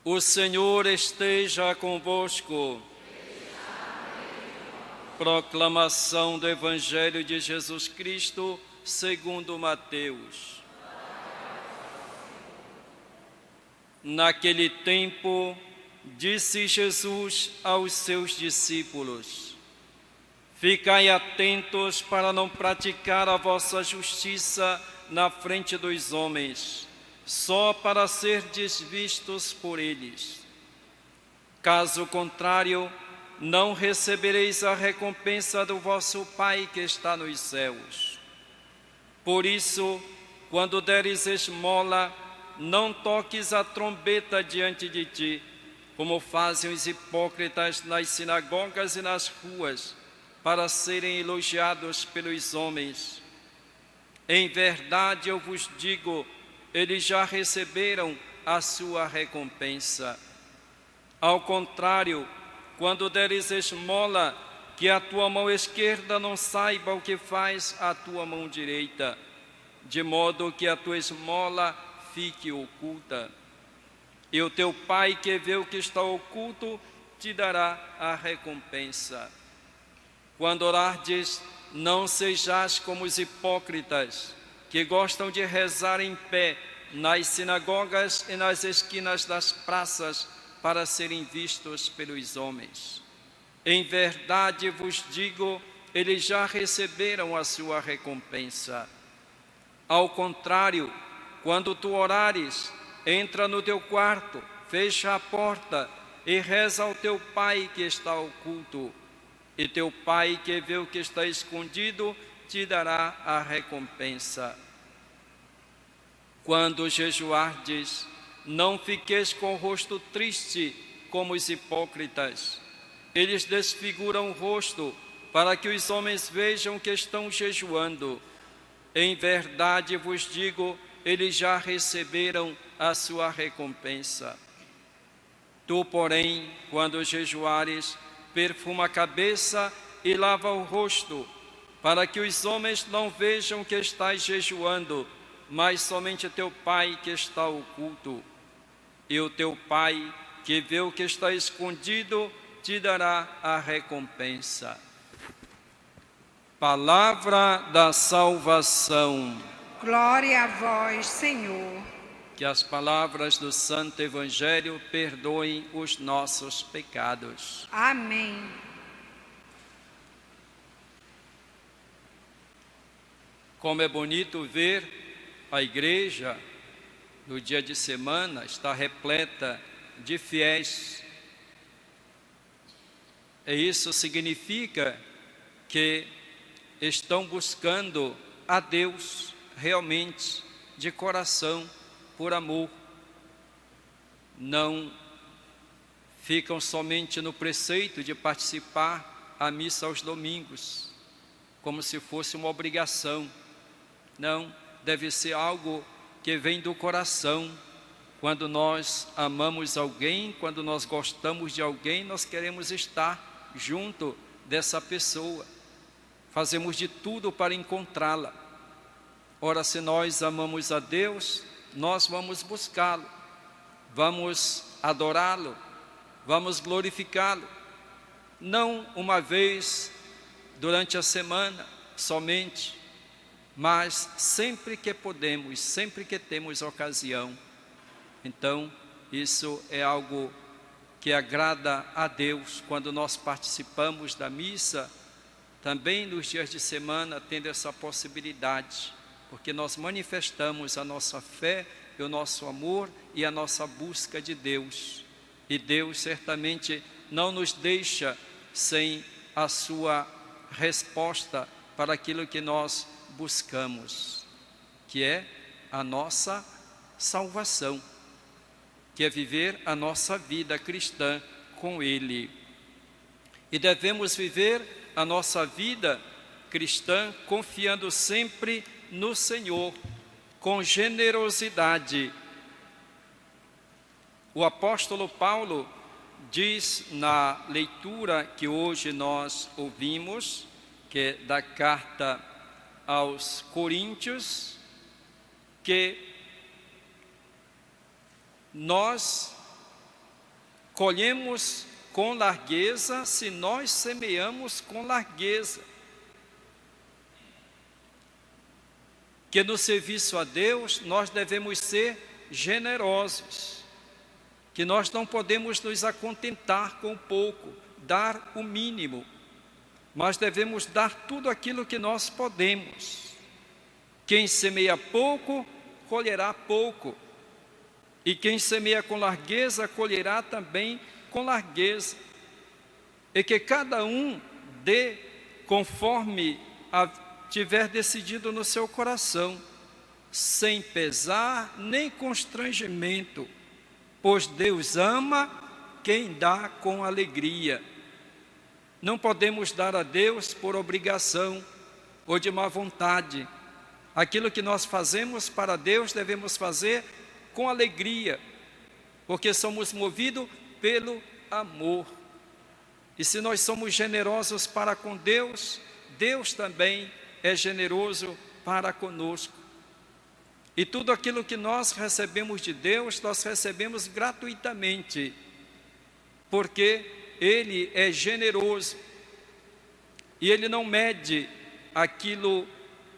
O Senhor esteja convosco. Proclamação do Evangelho de Jesus Cristo segundo Mateus. Naquele tempo, disse Jesus aos seus discípulos: Ficai atentos para não praticar a vossa justiça na frente dos homens, só para serdes vistos por eles. Caso contrário, não recebereis a recompensa do vosso Pai que está nos céus. Por isso, quando deres esmola, não toques a trombeta diante de ti, como fazem os hipócritas nas sinagogas e nas ruas, para serem elogiados pelos homens. Em verdade, eu vos digo, eles já receberam a sua recompensa. Ao contrário, quando deres esmola, que a tua mão esquerda não saiba o que faz a tua mão direita, de modo que a tua esmola fique oculta. E o teu Pai que vê o que está oculto, te dará a recompensa. Quando orardes, não sejais como os hipócritas, que gostam de rezar em pé nas sinagogas e nas esquinas das praças, para serem vistos pelos homens. Em verdade vos digo, eles já receberam a sua recompensa. Ao contrário, quando tu orares, entra no teu quarto, fecha a porta e reza ao teu Pai que está oculto. E teu Pai que vê o que está escondido, te dará a recompensa. Quando jejuardes, não fiqueis com o rosto triste como os hipócritas. Eles desfiguram o rosto para que os homens vejam que estão jejuando. Em verdade vos digo, eles já receberam a sua recompensa. Tu, porém, quando jejuares, perfuma a cabeça e lava o rosto, para que os homens não vejam que estás jejuando, mas somente teu Pai que está oculto. E o teu Pai, que vê o que está escondido, te dará a recompensa. Palavra da salvação. Glória a vós, Senhor. Que as palavras do Santo Evangelho perdoem os nossos pecados. Amém. Como é bonito ver a igreja no dia de semana está repleta de fiéis. E isso significa que estão buscando a Deus realmente, de coração, por amor. Não ficam somente no preceito de participar à missa aos domingos, como se fosse uma obrigação. Não, deve ser algo que vem do coração. Quando nós amamos alguém, quando nós gostamos de alguém, nós queremos estar junto dessa pessoa. Fazemos de tudo para encontrá-la. Ora, se nós amamos a Deus, nós vamos buscá-lo, vamos adorá-lo, vamos glorificá-lo. Não uma vez durante a semana somente, mas sempre que podemos, sempre que temos ocasião. Então, isso é algo que agrada a Deus quando nós participamos da missa, também nos dias de semana, tendo essa possibilidade, porque nós manifestamos a nossa fé e o nosso amor e a nossa busca de Deus. E Deus certamente não nos deixa sem a sua resposta para aquilo que nós buscamos, que é a nossa salvação, que é viver a nossa vida cristã com Ele. E devemos viver a nossa vida cristã confiando sempre no Senhor, com generosidade. O apóstolo Paulo diz na leitura que hoje nós ouvimos, que é da carta aos Coríntios, que nós colhemos com largueza se nós semeamos com largueza. Que no serviço a Deus nós devemos ser generosos, que nós não podemos nos acontentar com pouco, dar o mínimo, mas devemos dar tudo aquilo que nós podemos. Quem semeia pouco, colherá pouco, e quem semeia com largueza, colherá também com largueza. E que cada um dê conforme tiver decidido no seu coração, sem pesar nem constrangimento, pois Deus ama quem dá com alegria. Não podemos dar a Deus por obrigação ou de má vontade. Aquilo que nós fazemos para Deus devemos fazer com alegria, porque somos movidos pelo amor. E se nós somos generosos para com Deus, Deus também é generoso para conosco. E tudo aquilo que nós recebemos de Deus, nós recebemos gratuitamente, porque Ele é generoso e Ele não mede aquilo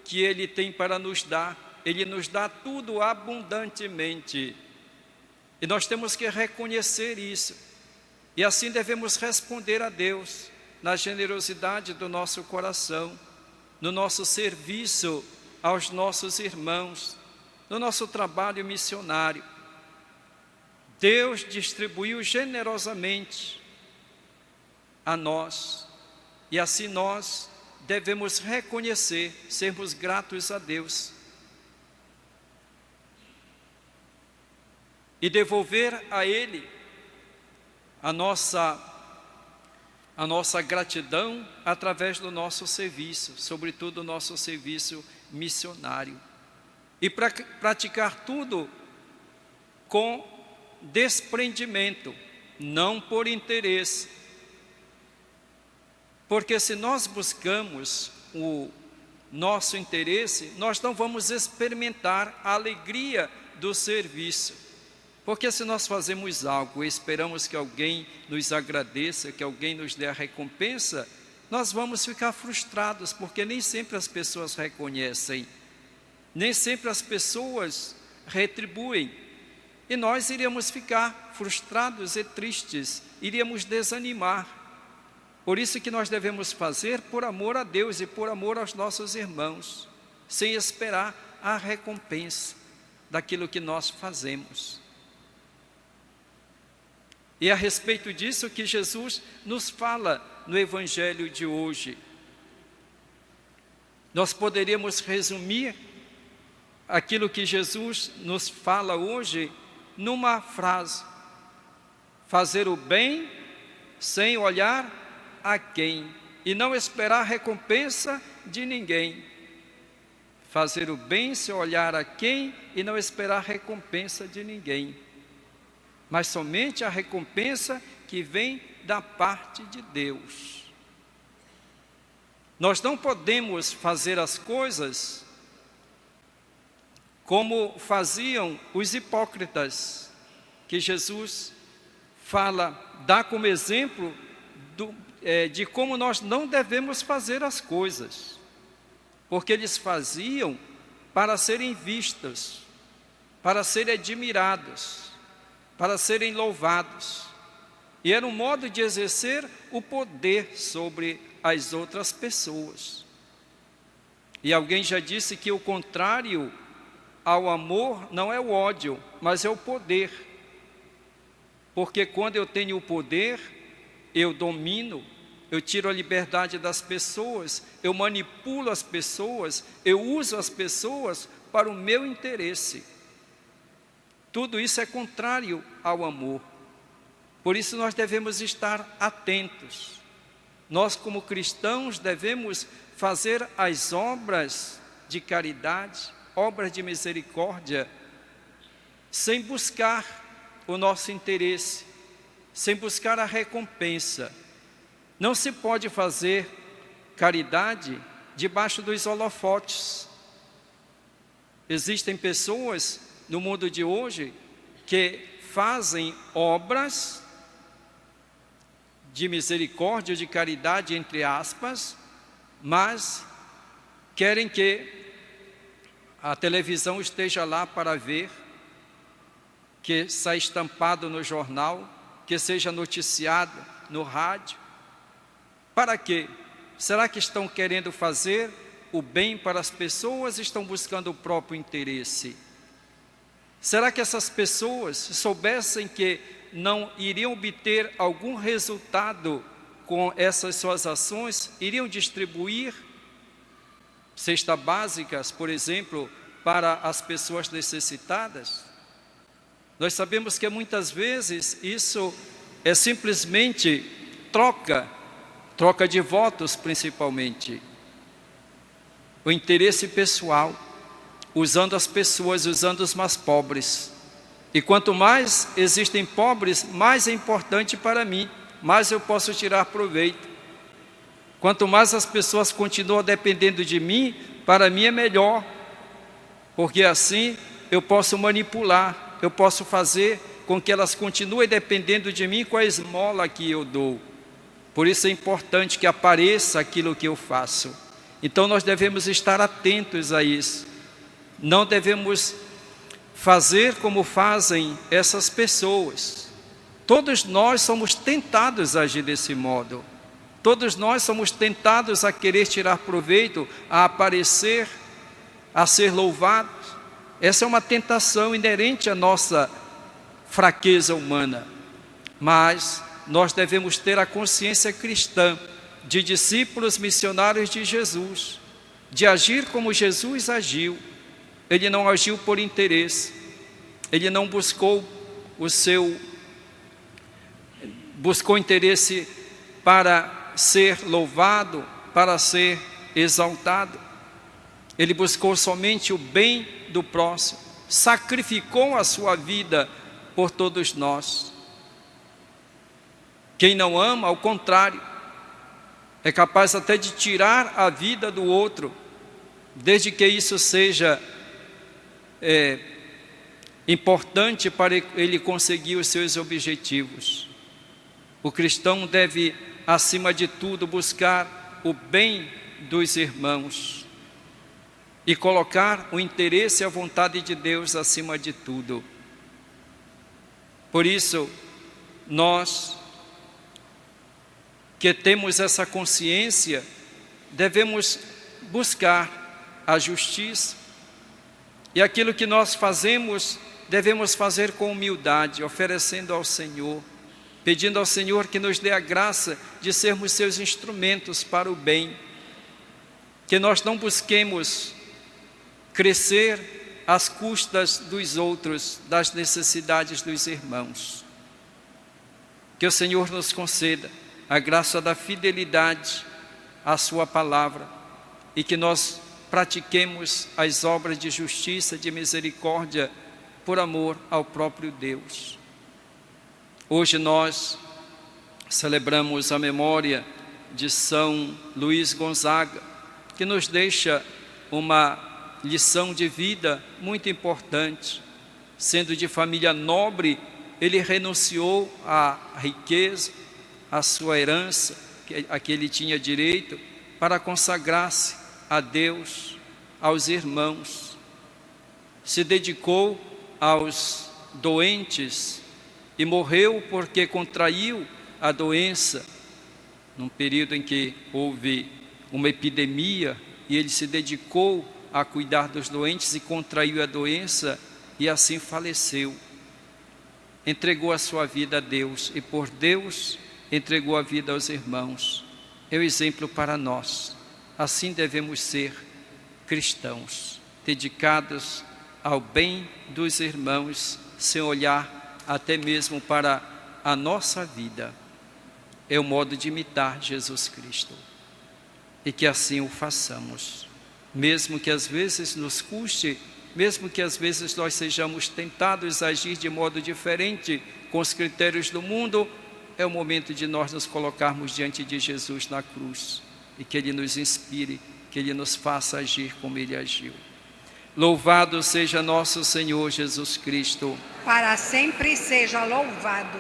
que Ele tem para nos dar. Ele nos dá tudo abundantemente. E nós temos que reconhecer isso. E assim devemos responder a Deus, na generosidade do nosso coração, no nosso serviço aos nossos irmãos, no nosso trabalho missionário. Deus distribuiu generosamente a nós, e assim nós devemos reconhecer, sermos gratos a Deus e devolver a Ele a nossa gratidão através do nosso serviço, sobretudo o nosso serviço missionário. E praticar tudo com desprendimento, não por interesse. Porque se nós buscamos o nosso interesse, nós não vamos experimentar a alegria do serviço. Porque se nós fazemos algo e esperamos que alguém nos agradeça, que alguém nos dê a recompensa, nós vamos ficar frustrados, porque nem sempre as pessoas reconhecem, nem sempre as pessoas retribuem. E nós iríamos ficar frustrados e tristes, iríamos desanimar. Por isso que nós devemos fazer por amor a Deus e por amor aos nossos irmãos, sem esperar a recompensa daquilo que nós fazemos. E a respeito disso que Jesus nos fala no Evangelho de hoje. Nós poderíamos resumir aquilo que Jesus nos fala hoje numa frase: fazer o bem sem olhar a quem, e não esperar recompensa de ninguém. Fazer o bem sem olhar a quem e não esperar recompensa de ninguém, mas somente a recompensa que vem da parte de Deus. Nós não podemos fazer as coisas como faziam os hipócritas, que Jesus dá como exemplo de como nós não devemos fazer as coisas, porque eles faziam para serem vistos, para serem admirados, para serem louvados, e era um modo de exercer o poder sobre as outras pessoas. E alguém já disse que o contrário ao amor não é o ódio, mas é o poder, porque quando eu tenho o poder, eu domino, eu tiro a liberdade das pessoas, eu manipulo as pessoas, eu uso as pessoas para o meu interesse. Tudo isso é contrário ao amor. Por isso nós devemos estar atentos. Nós, como cristãos, devemos fazer as obras de caridade, obras de misericórdia, sem buscar o nosso interesse, sem buscar a recompensa. Não se pode fazer caridade debaixo dos holofotes. Existem pessoas no mundo de hoje que fazem obras de misericórdia, de caridade, entre aspas, mas querem que a televisão esteja lá para ver, que saia estampado no jornal, que seja noticiado no rádio. Para quê? Será que estão querendo fazer o bem para as pessoas, estão buscando o próprio interesse? Será que essas pessoas, se soubessem que não iriam obter algum resultado com essas suas ações, iriam distribuir cestas básicas, por exemplo, para as pessoas necessitadas? Nós sabemos que muitas vezes isso é simplesmente troca de votos principalmente. O interesse pessoal, usando as pessoas, usando os mais pobres. E quanto mais existem pobres, mais é importante para mim, mais eu posso tirar proveito. Quanto mais as pessoas continuam dependendo de mim, para mim é melhor, porque assim eu posso manipular, eu posso fazer com que elas continuem dependendo de mim com a esmola que eu dou. Por isso é importante que apareça aquilo que eu faço. Então nós devemos estar atentos a isso. Não devemos fazer como fazem essas pessoas. Todos nós somos tentados a agir desse modo. Todos nós somos tentados a querer tirar proveito, a aparecer, a ser louvados. Essa é uma tentação inerente à nossa fraqueza humana. Mas nós devemos ter a consciência cristã de discípulos missionários de Jesus, de agir como Jesus agiu. Ele não agiu por interesse, ele não buscou interesse para ser louvado, para ser exaltado. Ele buscou somente o bem do próximo, sacrificou a sua vida por todos nós. Quem não ama, ao contrário, é capaz até de tirar a vida do outro, desde que isso seja importante para ele conseguir os seus objetivos. O cristão deve, acima de tudo, buscar o bem dos irmãos e colocar o interesse e a vontade de Deus acima de tudo. Por isso, nós que temos essa consciência, devemos buscar a justiça, e aquilo que nós fazemos, devemos fazer com humildade, oferecendo ao Senhor, pedindo ao Senhor que nos dê a graça de sermos seus instrumentos para o bem, que nós não busquemos crescer às custas dos outros, das necessidades dos irmãos. Que o Senhor nos conceda a graça da fidelidade à sua palavra e que nós pratiquemos as obras de justiça, de misericórdia, por amor ao próprio Deus. Hoje nós celebramos a memória de São Luís Gonzaga, que nos deixa uma lição de vida muito importante. Sendo de família nobre, ele renunciou à riqueza, à sua herança, a que ele tinha direito, para consagrar-se a Deus, aos irmãos. Se dedicou aos doentes e morreu porque contraiu a doença, num período em que houve uma epidemia, e ele se dedicou a cuidar dos doentes e contraiu a doença e assim faleceu. Entregou a sua vida a Deus e por Deus entregou a vida aos irmãos. É o exemplo para nós. Assim devemos ser cristãos, dedicados ao bem dos irmãos, sem olhar até mesmo para a nossa vida. É o modo de imitar Jesus Cristo. E que assim o façamos. Mesmo que às vezes nos custe, mesmo que às vezes nós sejamos tentados a agir de modo diferente com os critérios do mundo, é o momento de nós nos colocarmos diante de Jesus na cruz e que Ele nos inspire, que Ele nos faça agir como Ele agiu. Louvado seja nosso Senhor Jesus Cristo. Para sempre seja louvado.